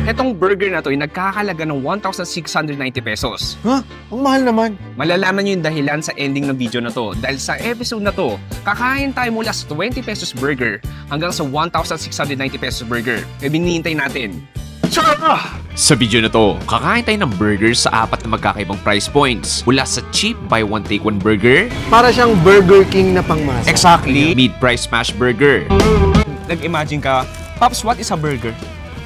Etong burger na to ay nagkakalaga ng 1,690 pesos. Ha? Ang mahal naman. Malalaman nyo yung dahilan sa ending ng video na to. Dahil sa episode na to, kakain tayo mula sa 20 pesos burger hanggang sa 1,690 pesos burger. E binihintay natin. Sa video na to, kakain tayo ng burgers sa 4 na magkakaibang price points. Mula sa cheap buy one take one burger. Para siyang Burger King na pangmasa. Exactly. Mid-price smash burger. Nag-imagine ka, Pops, what is a burger?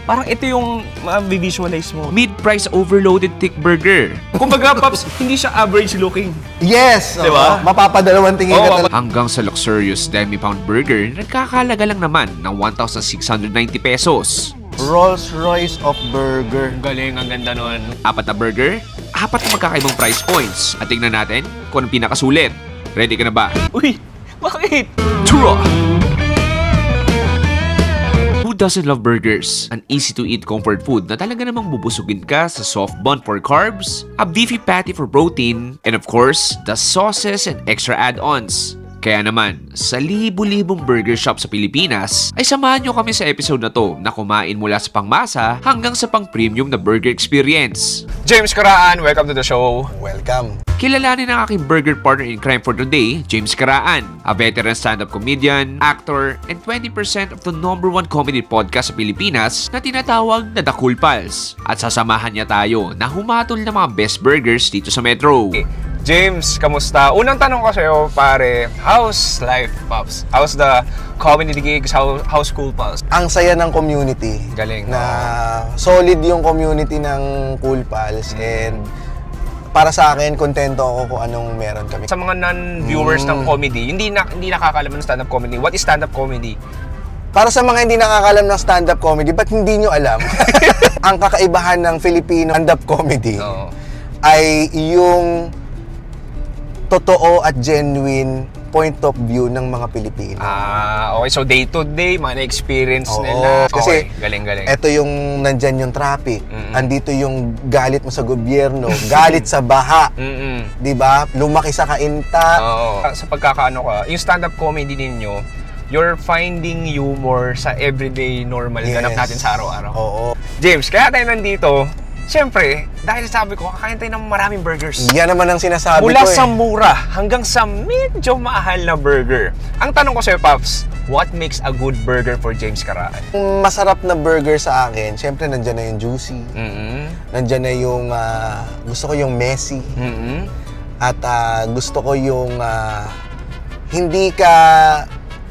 Parang ito yung visualize mo. Mid-price overloaded thick burger. Kumbaga, Pops, hindi siya average looking. Yes! Diba? Mapapadalawang tingin ka talaga. Hanggang sa luxurious demi-pound burger, nagkakalaga lang naman ng 1,690 pesos. Rolls-Royce of burger. Galing, ang ganda nun. 4 na burger, 4 na magkakaibang price points. At tingnan natin kung anong pinakasulit. Ready ka na ba? Uy, bakit? Turo! Who doesn't love burgers? An easy-to-eat comfort food na talaga namang bubusugin ka sa soft bun for carbs, a beefy patty for protein, and of course, the sauces and extra add-ons. Kaya naman, sa libu-libong burger shop sa Pilipinas, ay samahan nyo kami sa episode na to na kumain mula sa pangmasa hanggang sa pang-premium na burger experience. James Caraan, welcome to the show. Welcome. Kilalanin ang aking burger partner in crime for today, James Caraan, a veteran stand-up comedian, actor, and 20% of the #1 comedy podcast sa Pilipinas na tinatawag na The Cool Pals. At sasamahan niya tayo na humatol ng mga best burgers dito sa Metro. James, kamusta? Unang tanong ko sa'yo, pare, how's life, Pops? How's the comedy gigs? How's Cool Pals? Ang saya ng community. Galing. Na solid yung community ng Cool Pals. And para sa akin, kontento ako kung anong meron kami. Sa mga non-viewers ng comedy, hindi nakakaalam ng stand-up comedy. What is stand-up comedy? Para sa mga hindi nakakalam ng stand-up comedy, ba't hindi nyo alam? Ang kakaibahan ng Filipino stand-up comedy ay yung totoo at genuine point of view ng mga Pilipino. Okay. So day to day, mga experience nila. Kasi galing. Ito yung nandyan yung traffic. Andito yung galit mo sa gobyerno, galit sa baha. 'Di ba? Lumaki sa kainta. Sa pagkakaano ka, yung stand-up comedy ninyo, you're finding humor sa everyday normal ganap natin sa araw-araw. James, kaya tayo nandito. Siyempre, dahil sabi ko, kakain tayo ng maraming burgers. Yan naman ang sinasabi mula ko sa mura hanggang sa medyo mahal na burger. Ang tanong ko sa'yo, Pops, what makes a good burger for James Caraan? Masarap na burger sa akin, siyempre nandyan na yung juicy. Nandyan na yung, gusto ko yung messy. At gusto ko yung hindi ka,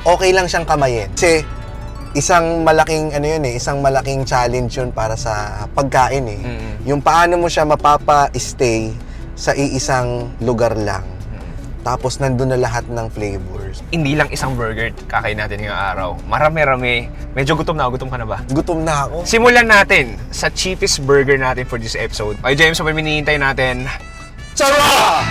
okay lang siyang kamayin. Kasi, isang malaking isang malaking challenge yun para sa pagkain Yung paano mo siya mapapa-stay sa iisang lugar lang. Tapos nandun na lahat ng flavors. Hindi lang isang burger kakain natin ngayong araw. Marami-rami. Medyo gutom na. Gutom ka na ba? Gutom na ako. Simulan natin sa cheapest burger natin for this episode. Okay, James, so hinihintay natin. Tara!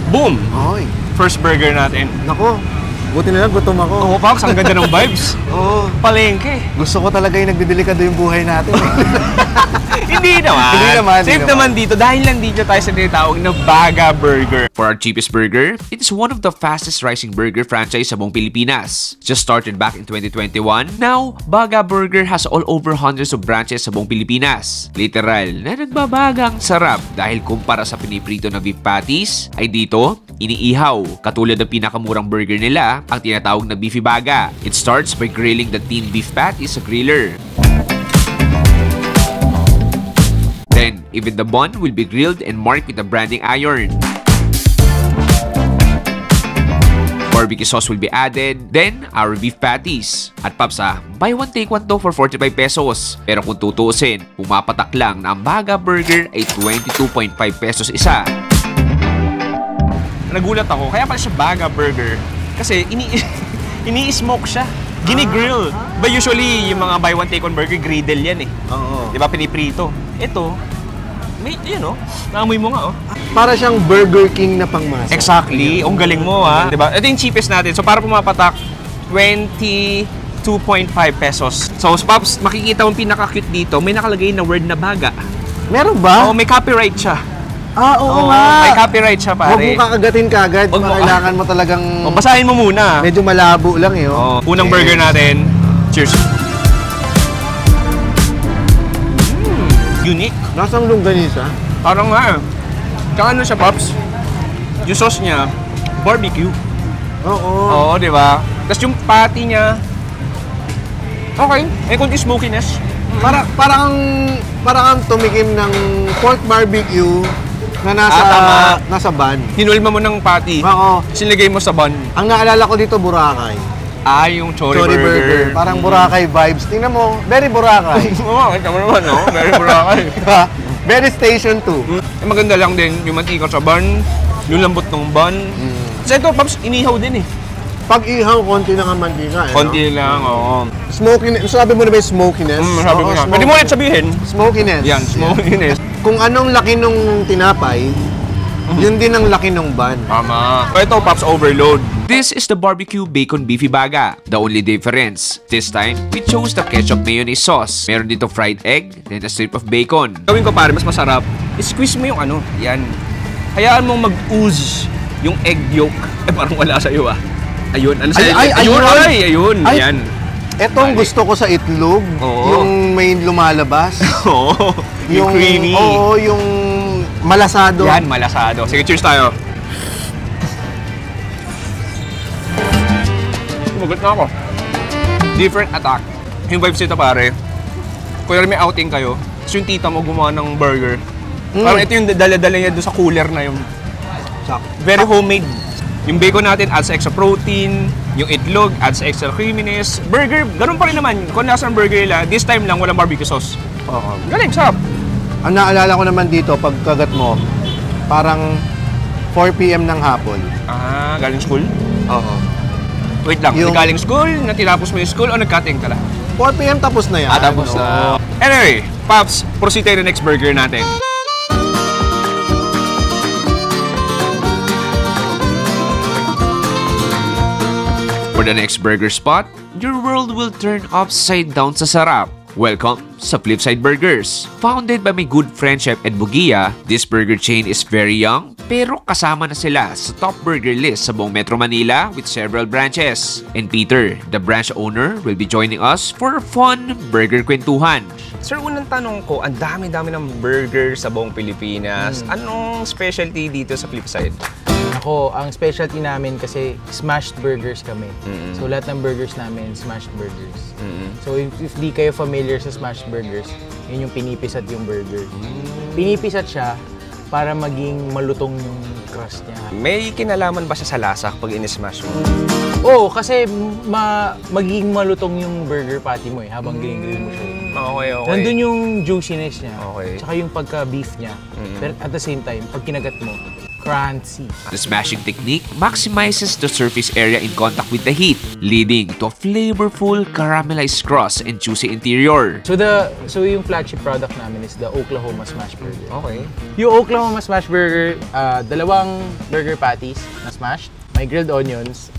Boom! Ay. First burger natin. Nako, buti na lang gutom ako. Pops, ang ganda ng vibes. Palengke. Gusto ko talaga yung nagdedelikado yung buhay natin. Hindi naman. Safe naman dito dahil nandito tayo sa tinatawag na Baga Burger. For our cheapest burger, it is one of the fastest rising burger franchise sa buong Pilipinas. Just started back in 2021, now Baga Burger has all over hundreds of branches sa buong Pilipinas. Literal na nagbabagang sarap dahil kumpara sa piniprito na beef patties, ay dito iniihaw. Katulad ng pinakamurang burger nila, ang tinatawag na Beefy Baga. It starts by grilling the thin beef patties sa griller. Then, even the bun will be grilled and marked with a branding iron. Barbecue sauce will be added, then our beef patties. At Pops, buy one take one to for 45 pesos. Pero kung tutuusin, pumapatak lang na ang Baga Burger ay 22.5 pesos isa. Nagulat ako, kaya pala siya Baga Burger. Kasi ini-smoke siya. Gini-grill. But usually, yung mga buy one take one burger, griddle yan Diba, piniprito. Ito, may, naamoy mo nga Para siyang Burger King na pangmasa. Exactly. Ang galing mo Diba? Ito yung cheapest natin. So, para pumapatak, 22.5 pesos. So, Pops, makikita mo pinaka-cute dito, may nakalagay na word na Baga. Meron ba? May copyright siya. Oo nga. May copyright siya, pare. Huwag mo kakagatin kagad. Kailangan mo talagang... Basahin mo muna. Medyo malabo lang eh. Unang burger natin. Cheers. Unique. Nasang longganisa? Parang nga eh. Tsaka ano siya, Pops? Yung sauce niya, barbecue. Oo, di ba? Tapos yung patty niya, okay. May konti smokiness. Parang tumikim ng pork barbecue na nasa bun. Hinulma mo ng patty. Oo. Sinigay mo sa bun. Ang naalala ko dito, Boracay. Yung chori burger. Parang Boracay vibes. Tingnan mo, very Boracay. Oo, kita mo naman, no? Very Boracay. Very Station 2. Maganda lang din yung mantika sa bun, yung lambot ng bun. Kasi ito, Pops, inihaw din eh. Pag ihaw, konti lang ang mantika. Konti lang, oo. Smokiness. Sabi mo na ba yung smokiness? Sabi mo na. Pwede mo ulit sabihin. Smokiness. Yan, smokiness. Kung anong laki nung tinapay, yun din ang laki nung bun. Tama. Ito, Pops, overload. This is the barbecue bacon beefy baga. The only difference, this time, we chose the ketchup mayonnaise sauce. Meron dito fried egg, then a strip of bacon. Gawin ko pare, mas masarap. I-squeeze mo yung ano, yan. Hayaan mong mag-ooze yung egg yolk. Parang wala sa'yo ah. Ayun, ano sa'yo? Ayun, yan. Etong gusto ko sa itlog, yung may lumalabas. Oo, yung creamy. Oo, yung malasado. Yan, malasado. Sige, cheers tayo. Sumagot na ako. Different attack. Yung vibes nito pare, kung may outing kayo, tapos yung tita mo gumawa ng burger, parang ito yung dala-dala niya doon sa cooler na yung very homemade. Yung bacon natin adds extra protein, yung itlog adds extra creaminess. Burger, ganun pa rin naman. Kung nasa burger nila, this time lang walang barbecue sauce. Galing, sarap. Ang naalala ko naman dito, pagkagat mo, parang 4 p.m. ng hapon. Galing school? Oo. Wait lang, galing school, natilapos mo yung school o nag-cutting ka lang? 4 p.m. tapos na yan. Tapos na. Anyway, Pops, proceed tayo to next burger natin. For the next burger spot, your world will turn upside down sa sarap. Welcome sa Flipside Burgers. Founded by my good friend Chef Ed Bugia, this burger chain is very young pero kasama na sila sa top burger list sa buong Metro Manila with several branches. And Peter, the branch owner, will be joining us for a fun burger kwentuhan. Sir, unang tanong ko, ang dami-dami ng burger sa buong Pilipinas. Anong specialty dito sa Flipside? Ako, ang specialty namin kasi smashed burgers kami. So lahat ng burgers namin, smashed burgers. So if di kayo familiar sa smashed burgers, yun yung pinipisat yung burger. Pinipisat siya para maging malutong yung crust niya. May kinalaman ba siya sa lasa kapag in-smash mo? Oo, kasi magiging malutong yung burger patty mo habang grill mo siya. Okay. Nandun yung juiciness niya, tsaka yung pagka-beef niya. Pero at the same time, pag kinagat mo, crunchy. The smashing technique maximizes the surface area in contact with the heat, leading to a flavorful caramelized crust and juicy interior. So yung flagship product namin is the Oklahoma Smash Burger. Okay. Yung Oklahoma Smash Burger, dalawang burger patties na smashed, may grilled onions,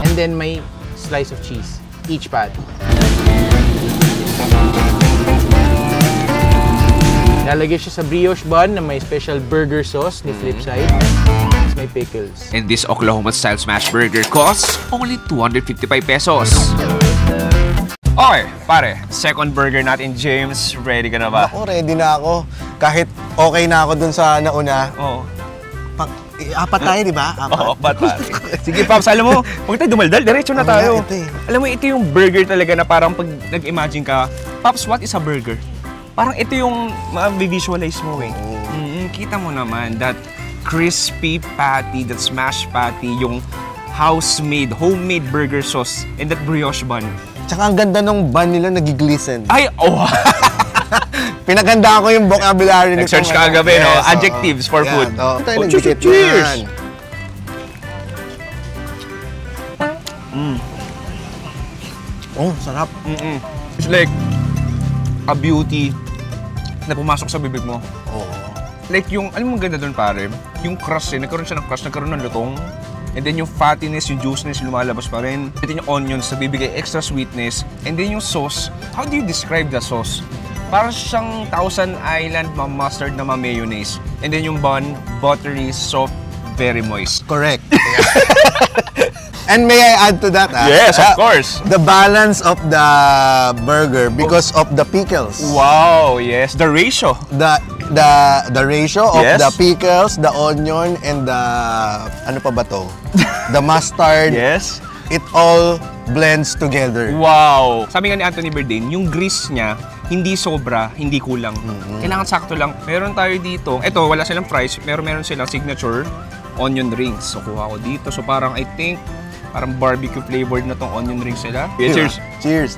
and then may slice of cheese, each patty. Lalagay siya sa brioche bun na may special burger sauce ni Flipside. Tapos may pickles. And this Oklahoma style smash burger costs only 255 pesos. Okay, pare. Second burger natin, James. Ready ka na ba? Ako, ready na ako. Kahit okay na ako dun sa nauna. Oo. Apat tayo, di ba? Apat pare. Sige, Pops, alam mo, huwag tayo dumaldal. Diretso na tayo. Alam mo, ito yung burger talaga na parang pag nag-imagine ka, Pops, what is a burger? Parang ito yung ma-visualize mo eh. Kita mo naman, that crispy patty, that smashed patty, yung house-made, homemade burger sauce, and that brioche bun. Tsaka ang ganda ng bun nila, nag-glisten. Ay, oh! Pinaganda ko yung vocabulary nito. Nag-search ka agabi, no? Adjectives for food. Cheers! Oh, sarap. It's like a beauty na pumasok sa bibig mo. Oo. Like yung, alam mo ganda doon pare, yung crust eh, nagkaroon siya ng crust, nagkaroon ng lutong. And then yung fattiness, yung juiciness, lumalabas pa rin. And then yung onions, nagbibigay extra sweetness. And then yung sauce, how do you describe the sauce? Parang siyang Thousand Island mustard na mayonnaise. And then yung bun, buttery, soft, very moist. Correct. And may I add to that? Yes, of course. The balance of the burger because of the pickles. Wow, yes. The ratio. The ratio of Yes. the pickles, the onion, and the ano pa ba to? The mustard. Yes. It all blends together. Wow! Sabi nga ni Anthony Bourdain, yung grease niya, hindi sobra, hindi kulang. Kailangan sakto lang. Meron tayo dito, eto, wala silang fries, meron silang signature onion rings. So, kuha ko dito. So, parang I think, parang barbecue flavored na tong onion rings nila. Yeah, cheers! Cheers!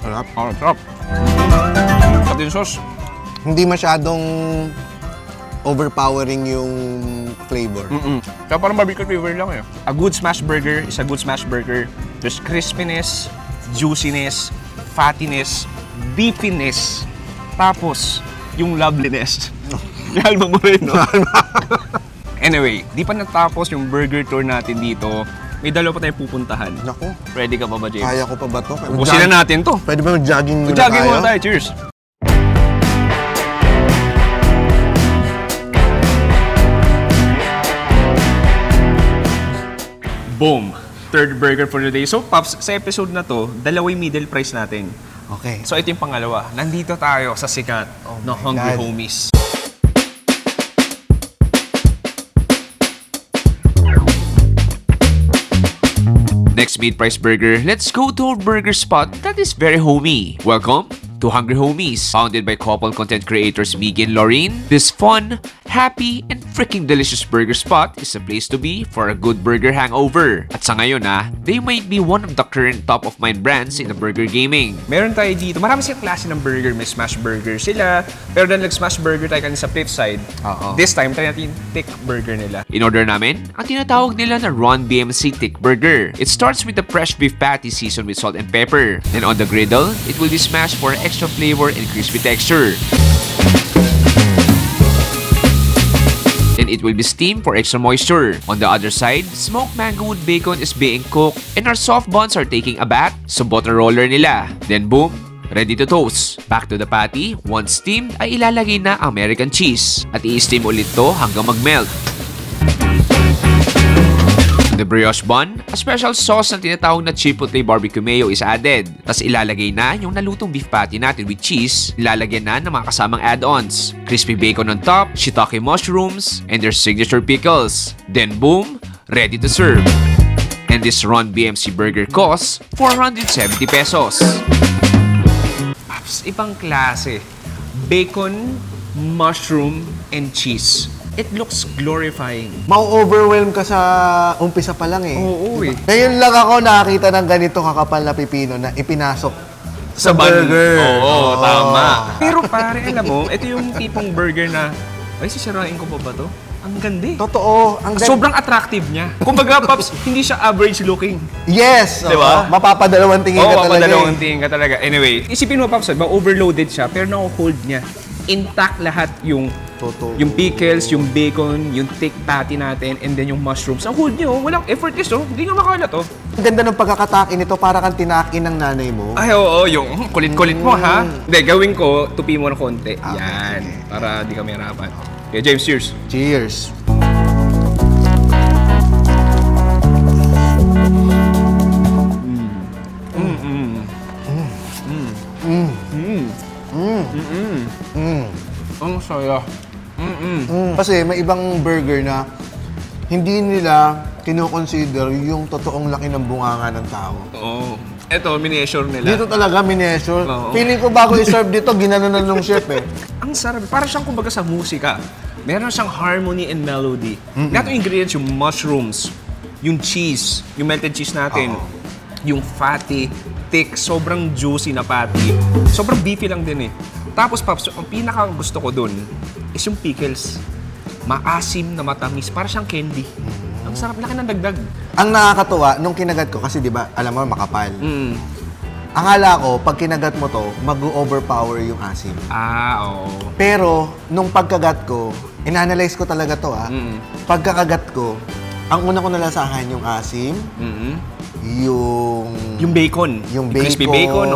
Sarap. Oh, sarap. Sarap din sauce. Hindi masyadong overpowering yung flavor. Kaya parang barbecue flavor lang eh. A good smash burger is a good smash burger. There's crispiness, juiciness, fattiness, beefiness, tapos yung loveliness. Kalma mo rin, no? Anyway, di pa natapos yung burger tour natin dito. May dalawa pa tayong pupuntahan. Naku, Ready ka pa ba, James? kaya ko pa ba to? Ubusin na natin to. Pwede ba mag-jogging muna Jogging tayo? muna tayo. Cheers! Boom! Third burger for the day. So, Pops, sa episode na to, dalawa yung middle price natin. Okay. So, ito yung pangalawa. Nandito tayo sa sikat ng Hungry God. Homies. Next mid-price burger, let's go to a burger spot that is very homey. Welcome to Hungry Homies, founded by couple content creators Miggy and Laureen. This fun, happy, and freaking delicious burger spot is a place to be for a good burger hangover. At sa ngayon they might be one of the current top-of-mind brands in the burger gaming. Meron tayo dito, marami silang klase ng burger. May smash burger sila, pero dahil nag-smash burger tayo kanina sa flip side, this time tayo natin thick burger nila. In order namin, ang tinatawag nila na Ron BMC Thick Burger. It starts with the fresh beef patty seasoned with salt and pepper. Then on the griddle, it will be smashed for extra flavor and crispy texture. Then it will be steamed for extra moisture. On the other side, smoked mangowood bacon is being cooked and our soft buns are taking a bath sa butter roller nila. Then boom, ready to toast. Back to the patty, once steamed ay ilalagay na ang American cheese at i-steam ulit to hanggang mag-melt. The brioche bun, a special sauce na tinatawag na Chipotle barbecue mayo is added. Tapos ilalagay na yung nalutong beef patty natin with cheese. Ilalagyan na ng mga kasamang add-ons. Crispy bacon on top, shiitake mushrooms, and their signature pickles. Then boom, ready to serve. And this Ron BMC burger costs 470 pesos. Paps, ibang klase. Bacon, mushroom, and cheese. It looks glorifying. Mau-overwhelm ka sa umpisa pa lang eh. Oo eh. Ngayon lang ako nakakita ng ganito kakapal na pipino na ipinasok sa bun. burger. Oo, tama. Pero pare, alam mo, ito yung tipong burger na, ay, sisirain ko pa ba to? Ang ganda eh. Totoo. Ang Sobrang attractive niya. Kumbaga, Pops, hindi siya average looking. Yes! Diba? Mapapadalawang tingin ka talaga. Mapadalawang tingin ka talaga. Anyway, isipin mo, Pops, overloaded siya, pero na-hold niya. Intact lahat yung Totoo. yung pickles, yung bacon, yung thick patty natin, and then yung mushrooms. Ang hold niyo, walang effort is, oh. Hindi nga makala to. Ang ganda ng pagkakataki nito, para kang tinakin ng nanay mo. Ay, oo, yung kulit-kulit mo, ha? Hindi, gawin ko, tupi mo ng konti. Okay. Yan, para di kami harapan. Okay, James, cheers. Cheers! Ang saya. Kasi may ibang burger na hindi nila kinoconsider yung totoong laki ng bunganga ng tao. Oo. Ito, miniature nila. Dito talaga minesure. Oo. Feeling ko bago i-serve dito, ginanon ng chef eh. Ang sarap. Para siyang kumbaga sa musika. Meron siyang harmony and melody. Lahat ng ingredients, yung mushrooms, yung cheese, yung melted cheese natin, yung fatty, thick, sobrang juicy na patty. Sobrang beefy lang din eh. Tapos, Pops, ang pinaka gusto ko dun is yung pickles. Maasim na matamis. Para siyang candy. Ang sarap, laki ng dagdag. Ang nakakatuwa, nung kinagat ko, kasi di ba, alam mo, makapal. Akala ko, pag kinagat mo to, mag-overpower yung asim. Ah, oo. Pero, nung pagkagat ko, in-analyze ko talaga to Pagkakagat ko, ang una ko nalasahan yung asim, yung bacon. Yung crispy bacon,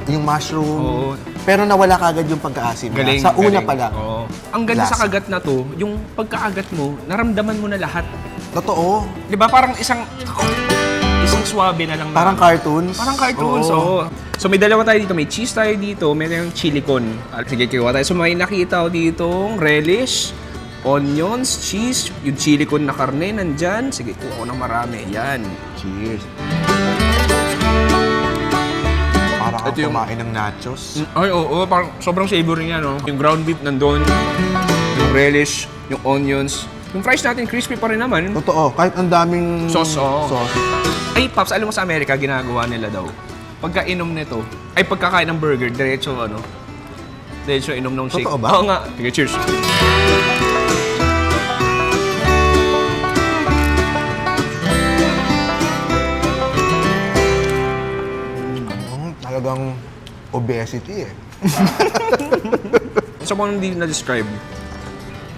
yung mushroom. Pero nawala kagad yung pagkaasim galing, sa una pa lang. Ang ganda sa kagat na to, yung pagkakagat mo, naramdaman mo na lahat. Totoo. Di ba parang isang swabe na lang. Parang cartoons. Parang cartoons, So may dalawa tayo dito, may cheese tayo dito, may yung chili con. Sige, kiwa tayo. So may nakita ko ditong relish, onions, cheese, yung chili con na karne nandyan. Sige, kuha ko ng marami. Yan. Cheers. Parang ako kumain ng nachos. Ay, oo. Parang sobrang savory niya, no? Yung ground beef nandun, yung relish, yung onions. Yung fries natin, crispy pa rin naman. Totoo. Kahit ang daming sauce. sauce. Ay, Paps, alam mo sa Amerika, ginagawa nila daw. Pagkainom nito, ay pagkakain ng burger, diretso inom ng shake. Totoo ba? Oo nga. Sige, cheers. Talagang obesity Sa mga hindi na-describe,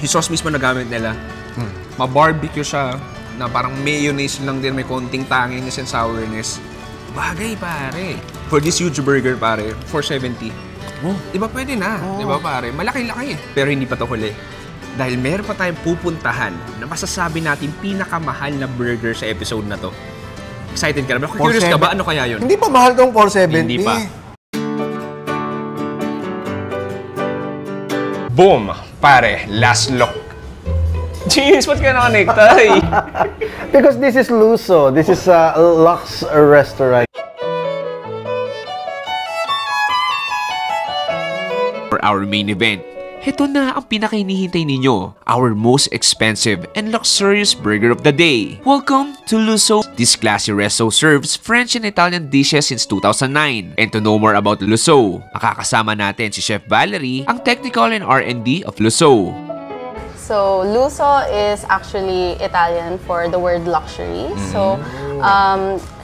yung sauce mismo na gamit nila, ma-barbecue siya, na parang mayonnaise lang din, may konting tanginess and sourness. Bagay, pare. For this huge burger, pare, $4.70. Diba pwede na? Diba, pare? Malaki-laki pero hindi pa to huli. Dahil meron pa tayong pupuntahan na masasabi natin pinakamahal na burger sa episode na to. Excited ka na ba? Curious ka ba? Ano kaya yun? Hindi pa mahal tong $4.70. Hindi pa. Boom! Pare, last look. Jeez, ba't ka nakanektay? Because this is Luso. This is a Lux restaurant. For our main event, heto na ang pinakahinihintay ninyo, our most expensive and luxurious burger of the day. Welcome to Luso. This classy resto serves French and Italian dishes since 2009. And to know more about Luso, makakasama natin si Chef Valerie, ang technical and R&D of Luso. So, Luso is actually Italian for the word luxury. So,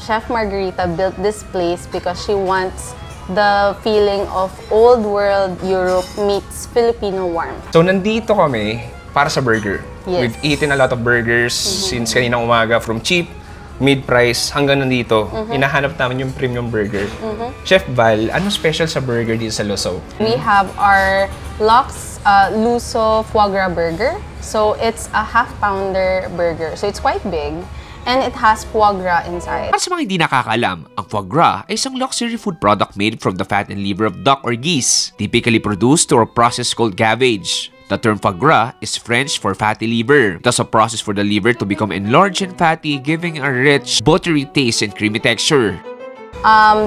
Chef Margarita built this place because she wants the feeling of old world Europe meets Filipino warmth. So, nandito kami para sa burger. Yes. We've eaten a lot of burgers since kaninang umaga, from cheap, mid-price, hanggang nandito. Hinahanap namin yung premium burger. Chef Val, ano special sa burger dito sa Luso? We have our Lux Luso Foie Gras Burger. So, it's a half-pounder burger. So, it's quite big. And it has foie gras inside. Para sa mga hindi nakakaalam, ang foie gras ay isang luxury food product made from the fat and liver of duck or geese, typically produced through a process called gavage. The term foie gras is French for fatty liver, thus a process for the liver to become enlarged and fatty, giving a rich, buttery taste and creamy texture.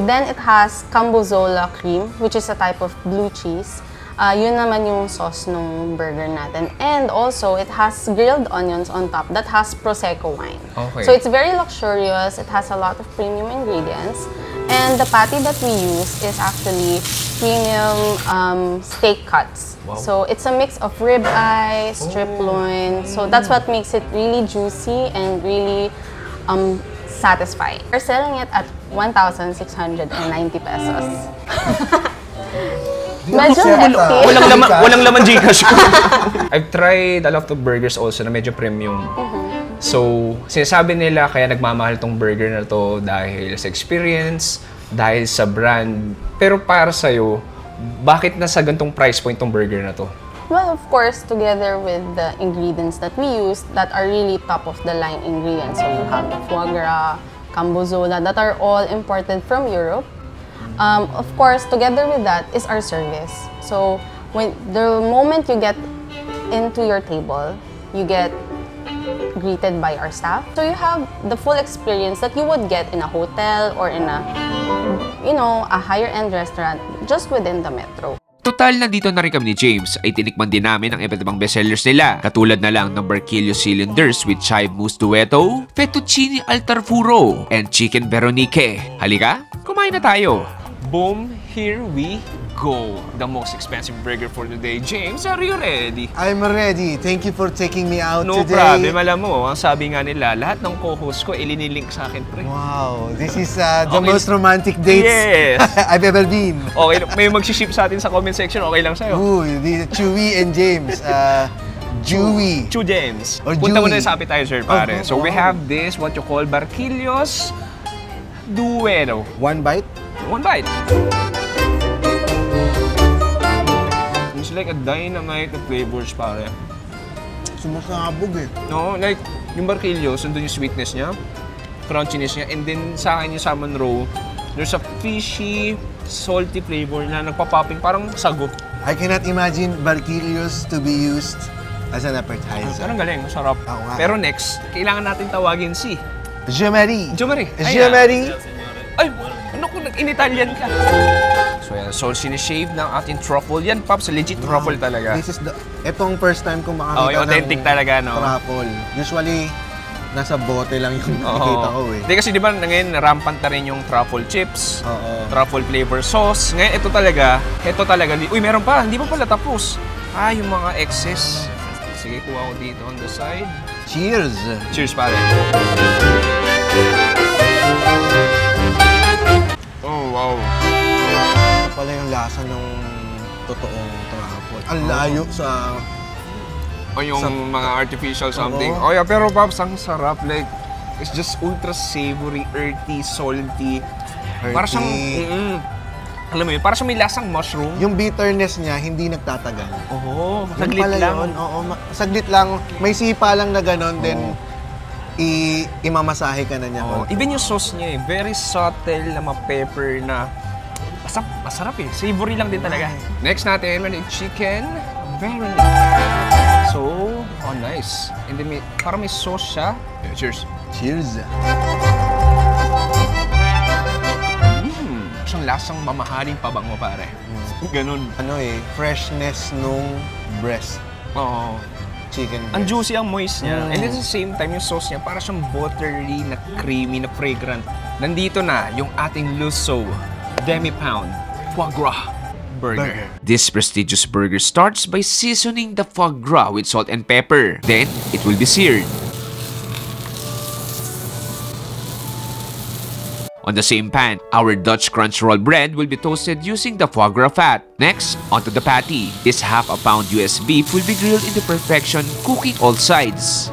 Then it has Cambozola cream, which is a type of blue cheese. Yun naman yung sauce ng burger natin. And also, it has grilled onions on top that has Prosecco wine. Okay. So it's very luxurious. It has a lot of premium ingredients. And the patty that we use is actually premium steak cuts. Wow. So it's a mix of ribeye, strip loin. So that's what makes it really juicy and really satisfying. We're selling it at 1,690 pesos. Medyo hefty. Walang laman Gcash ko. I've tried a lot of burgers also na medyo premium. So, sinasabi nila kaya nagmamahal tong burger na to dahil sa experience, dahil sa brand. Pero para sa'yo, bakit nasa gantong price point tong burger na to? Well, of course, together with the ingredients that we use that are really top-of-the-line ingredients. So you have the foie gras, Cambozola, that are all imported from Europe. Of course, together with that is our service. So, when the moment you get into your table, you get greeted by our staff. So you have the full experience that you would get in a hotel or in a, a higher-end restaurant just within the metro. Total, nandito na rin kami ni James ay tinikman din namin ang iba't ibang bestsellers nila. Katulad na lang ng Barquillo Cylinders with Chive Mousse Duetto, Fettuccine al Tarfuro, and Chicken Veronique. Halika, kumain na tayo! Boom, here we go. The most expensive burger for today. James, are you ready? I'm ready. Thank you for taking me out No today. problem. Alam mo, ang sabi nga nila, lahat ng co-host ko, ilinilink sa akin, pre. Wow, this is the most romantic dates Yes. I've ever been. Okay, may mag-ship sa atin sa comment section, okay lang sa'yo. Ooh, the Chewy and James. Chewy. Chew James. Or Punta mo Chewy. na sa appetizer, pare. So we Oh. have this, what you call Barquillos Duero. One bite? One bite. It's like a dynamite of flavors, pare. Sumasabog eh. No, like, yung Barquillos, nandun yung sweetness niya, crunchiness niya, and then sa akin yung salmon roe, there's a fishy, salty flavor na nagpa-popping, parang sago. I cannot imagine Barquillos to be used as an appetizer. Parang galing, masarap. Oo nga. Pero next, kailangan natin tawagin si Jean-Marie. Jean-Marie. Jean-Marie. Ay, ano kung in-Italian ka? So yan, so sinishave ng ating truffle. Yan, Pops, legit truffle talaga. This is itong first time ko makakita Oh, yung authentic talaga, no? truffle. Usually, nasa bote lang yung nakikita ko eh. Hindi kasi di ba ngayon rampant na rin yung truffle chips, Oo. truffle flavor sauce. Ngayon ito talaga. Uy, meron pa, hindi pa pala tapos. Yung mga excess. Sige, kuha ko dito on the side. Cheers! Cheers, pare. Oh, wow. Ito pala yung lasa ng totoong truffle. Ang layo sa... O yung mga artificial something. Oo. Oh, yeah, pero Pops, ang sarap. Like, it's just ultra savory, earthy, salty. Para siyang, alam mo yun, para siyang may lasang mushroom. Yung bitterness niya, hindi nagtatagal. Oo, Yun saglit pala lang. yun. Oo, saglit lang. May sipa lang na gano'n, then imamasahe ka na niya. Oh, even yung sauce niya eh, very subtle na ma-pepper na masarap eh. Savory lang din talaga. Next natin, may chicken. Very nice. So, oh nice. And then parang may sauce siya. Yeah, cheers. Cheers! Siyang lasang mamahaling pabango, pare. Ganun. Ano eh, freshness nung breast Oo. chicken breast. Ang juicy, ang moist niya. And at the same time, yung sauce niya, para siyang buttery, na creamy, na fragrant. Nandito na yung ating Lusso demi-pound foie gras burger. This prestigious burger starts by seasoning the foie gras with salt and pepper. Then, it will be seared. On the same pan, our Dutch crunch roll bread will be toasted using the foie gras fat. Next, onto the patty. This half a pound US beef will be grilled into perfection, cooking all sides.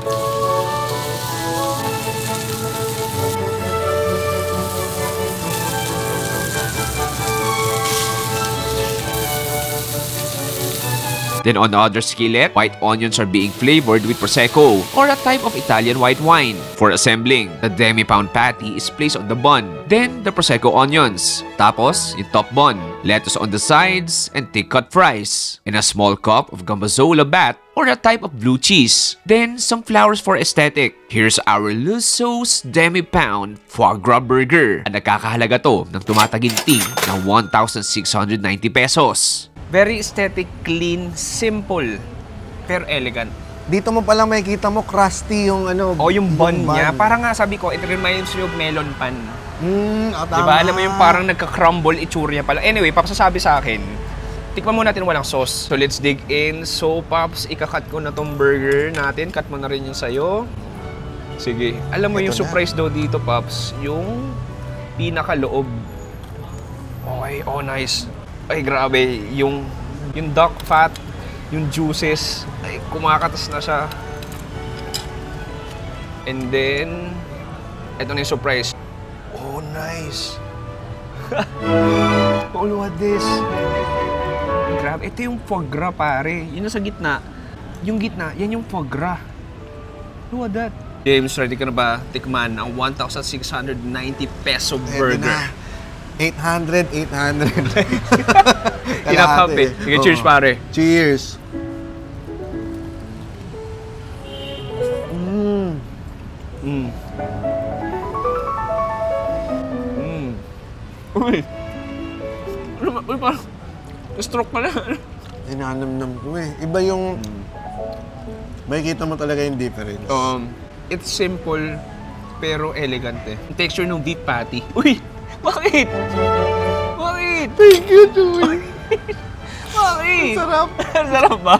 Then on the other skillet, white onions are being flavored with Prosecco, or a type of Italian white wine. For assembling, the demi-pound patty is placed on the bun, then the Prosecco onions. Tapos, yung top bun, lettuce on the sides, and thick cut fries. And a small cup of Gambazola bat, or a type of blue cheese. Then, some flowers for aesthetic. Here's our Lusso's demi-pound foie gras burger. Ang nakakahalaga to ng tumataginting ng 1,690 pesos. Very aesthetic, clean, simple, pero elegant. Dito mo palang makikita mo crusty yung ano. O yung bun niya, parang nga sabi ko, it reminds me of melon pan. Tama. Diba? Alam mo yung parang nagka-crumble itsura niya pala. Anyway, papasasabi sa akin, tikman mo natin walang sauce. So let's dig in. So Pops, ikakat ko na tong burger natin. Cut mo na rin yung sayo. Sige. Alam mo Ito yung na. surprise daw dito, Pops, yung pinakaloob. Okay, oh nice. Ay, grabe. Yung duck fat, yung juices, ay, kumakatas na siya. And then, eto na yung surprise. Oh, nice. Oh, look at this. Grabe. Ito yung foie gras, pare. Yun nasa gitna. Yung gitna, yan yung foie gras. Look at that. James, ready ka na ba tikman ang 1,690 peso burger? 800. Kinapap eh. Sige, cheers, pare. Cheers. Uy! Uy, parang stroke pala. Inanamnam ko eh. Iba yung... Makikita mo talaga yung difference. It's simple, pero elegant eh. Yung texture ng beef patty. Uy! Bakit? Bakit? Thank you, Joey. Bakit? Sarap. Sarap ba?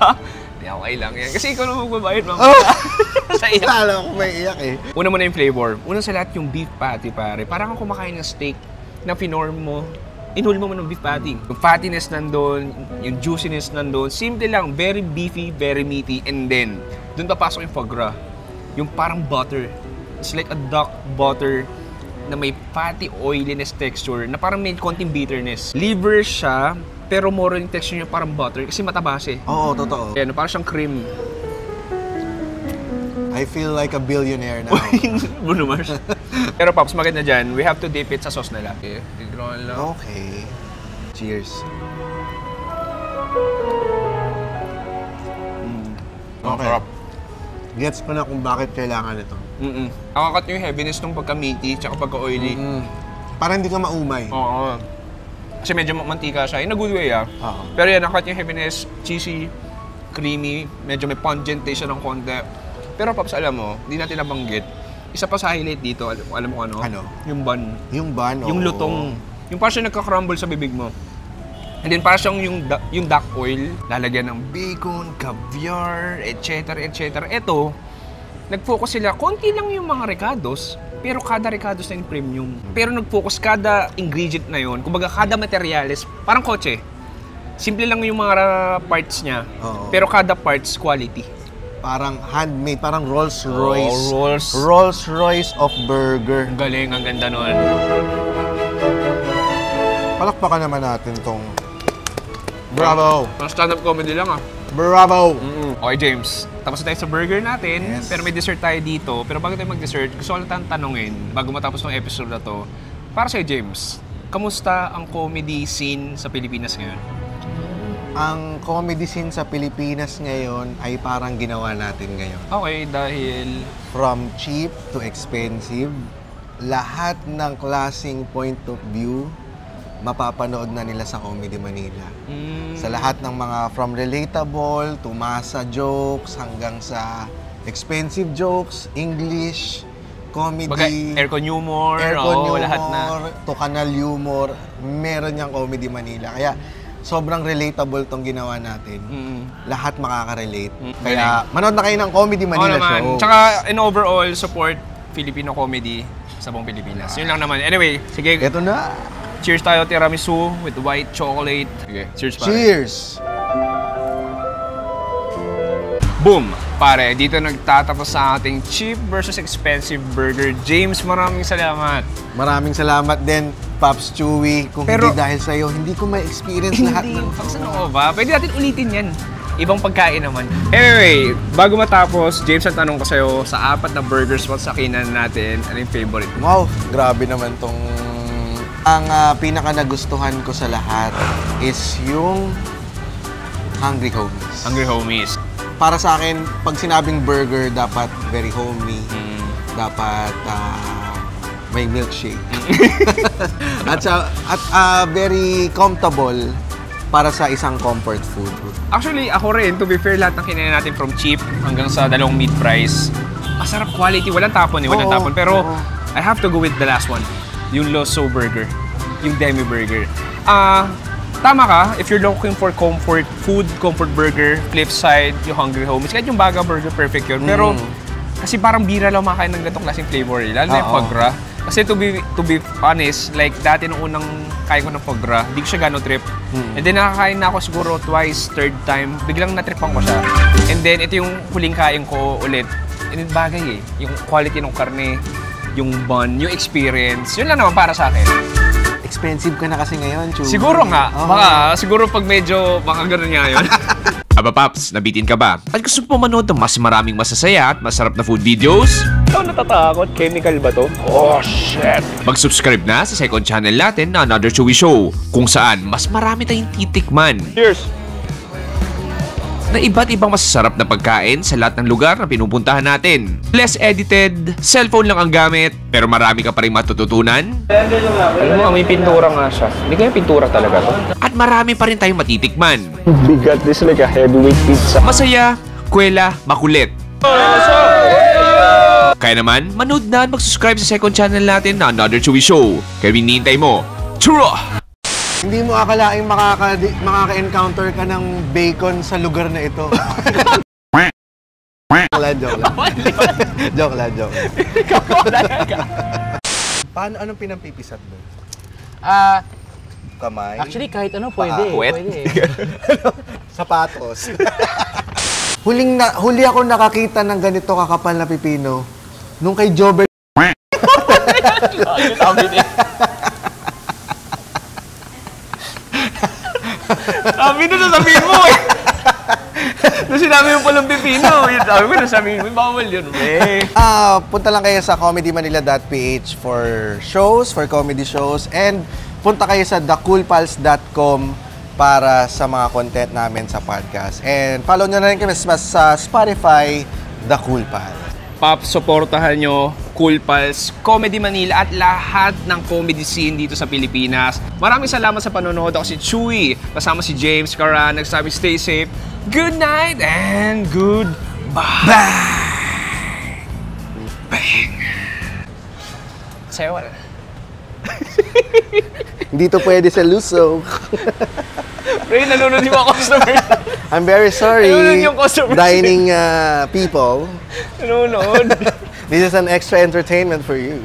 Hindi, okay lang yan. Kasi ikaw naman magbabayad, mama. Sa iyak. Lalo ako may iyak eh. Una mo na yung flavor. Una sa lahat yung beef patty, pare. Parang kung kumakain ng steak na finorm mo inhulma mo ng beef patty. Yung fattiness nandun, yung juiciness nandun. Simple lang, very beefy, very meaty. And then, dun papasok yung foie gras. Yung parang butter. It's like a duck butter na may fatty oiliness texture na parang may konting bitterness. Liver siya, pero more yung texture niya parang butter kasi mataba siya. Oo, totoo. Ayan, parang siyang cream. I feel like a billionaire now. Bruno Mars. Pero Pops, maganda dyan, we have to dip it sa sauce nila. Okay, tignan lang. Okay. Cheers. Okay. Sarap. Gets ko na kung bakit kailangan ito. Nakakat yung heaviness ng pagka-meaty tsaka pagka-oily. Para hindi ka maumay. Oo. Kasi medyo mantika siya. In a good way, Oo. Pero yan, nakakat yung heaviness, cheesy, creamy, medyo may pungent taste siya ng konti. Pero Pops, alam mo, hindi natin nabanggit. Isa pa sa highlight dito, alam mo ano? Ano? Yung bun. Yung bun, Yung lutong. Yung parang siya nagka-crumble sa bibig mo. And then parang siyang yung duck oil, lalagyan ng bacon, caviar, etc. etc. Ito, nag-focus sila, konti lang yung mga ricados, pero kada ricados na yung premium. Pero nag-focus kada ingredient na yun, kumbaga kada materials, parang kotse. Simple lang yung mga parts niya, pero kada parts quality. Parang handmade, parang Rolls Royce. Oh, Rolls Royce of burger. Ang galing, ang ganda nun. Palakpakan naman natin tong bravo. Ang stand-up comedy lang Bravo. Okay James, tapos na tayo sa burger natin, Yes. pero may dessert tayo dito. Pero bago tayo mag-dessert, gusto ko lang tanongin, bago matapos ng episode na to, para sa'yo James, kamusta ang comedy scene sa Pilipinas ngayon? Ang comedy scene sa Pilipinas ngayon ay parang ginawa natin ngayon. Okay, dahil... From cheap to expensive, lahat ng klaseng point of view, mapapanood na nila sa Comedy Manila. Sa lahat ng mga from relatable to masa jokes hanggang sa expensive jokes, English, comedy, Baga, aircon humor, lahat na. to kanal humor, meron niyang Comedy Manila. Kaya sobrang relatable tong ginawa natin. Lahat makaka-relate. Kaya manood na kayo ng Comedy Manila show. Tsaka in overall, support Filipino comedy sa buong Pilipinas. Yun lang naman. Anyway, sige. Ito na. Cheers tayo, tiramisu with white chocolate. Okay, cheers pare. Cheers! Boom! Pare, dito nagtatapos sa ating cheap versus expensive burger. James, maraming salamat. Maraming salamat din, Pops Chewy. Kung Pero- hindi dahil sa'yo, hindi ko ma-experience lahat ng Pagsan ako ba? Pwede natin ulitin yan. Ibang pagkain naman. Anyway, bago matapos, James, ang tanong ko sa'yo, sa 4 na burger spots sa kinan natin, ano yung favorite mo? Wow, grabe naman tong... Ang pinaka nagustuhan ko sa lahat is yung Hungry Homies. Hungry Homies. Para sa akin, pag sinabing burger, dapat very homey. Dapat may milkshake. at very comfortable para sa isang comfort food. Actually, ako rin, to be fair, lahat ng kinain natin from cheap hanggang sa dalawang meat fries, masarap quality, walang tapon walang tapon. Pero I have to go with the last one, yung Loso Burger, yung Demi Burger. Tama ka, if you're looking for comfort food, comfort burger, flip side, yung Hungry Homies, kahit yung Baga Burger, perfect yun. Pero, kasi parang bira lang makain ng ganitong klaseng flavor, lalo na yung foie gras. Kasi to be honest, like dati nung unang kain ko ng foie gras, di ko siya gano'n trip. And then nakakain na ako siguro twice, third time, biglang natripan ko siya. And then ito yung huling kain ko ulit. And then bagay yung quality ng karne, yung bun, yung experience, yun lang naman para sa akin. Expensive ka na kasi ngayon, Chewy. Siguro nga, baka siguro pag medyo, baka gano'n nga yun. Aba Paps, nabitin ka ba? At gusto mo manood ng mas maraming masasaya at masarap na food videos? Ikaw natatakot? Chemical ba to? Oh, shit! Mag-subscribe na sa second channel natin na Another Chewy Show, kung saan mas marami tayong titikman Cheers! na iba't ibang masasarap na pagkain sa lahat ng lugar na pinupuntahan natin. Less edited, cellphone lang ang gamit, pero marami ka pa rin matututunan. Alam mo, may pintura nga siya. Hindi kaya pintura talaga to. At marami pa rin tayong matitikman. Bigat, this like a heavyweight pizza. Masaya, kwela, makulit. Kaya naman, manood na at mag-subscribe sa second channel natin na Another Chewy Show. Kaya hinihintay mo. Churro! Hindi mo akalaing makaka-encounter ka ng bacon sa lugar na ito. Joke lang. Paano, anong pinampipisat mo? kamay. Actually, kahit ano, pwede. Puwet? Pwede. Sapatos. Huli ako nakakita ng ganito kakapal na pipino nung kay Jobber. Sabi na nasabihin mo eh. Nung sinabi mo palang pipino, sabi ko nasabihin mo, bawal yun. Punta lang kayo sa comedymanila.ph for shows, for comedy shows, and punta kayo sa thecoolpals.com para sa mga content namin sa podcast. And follow nyo na rin kami sa Spotify, The Cool Pals. Suportahan nyo Cool Pals, Comedy Manila at lahat ng comedy scene dito sa Pilipinas. Maraming salamat sa panonood. Ako si Chewy, kasama si James Caran. Nagsabi, stay safe, good night, and goodbye. Bang! Sa'yo, wala. Hindi to pwede sa Luso. Pre, nanonood yung mga customer. I'm very sorry, Nanonood yung customer. dining people. Nanonood. This is an extra entertainment for you.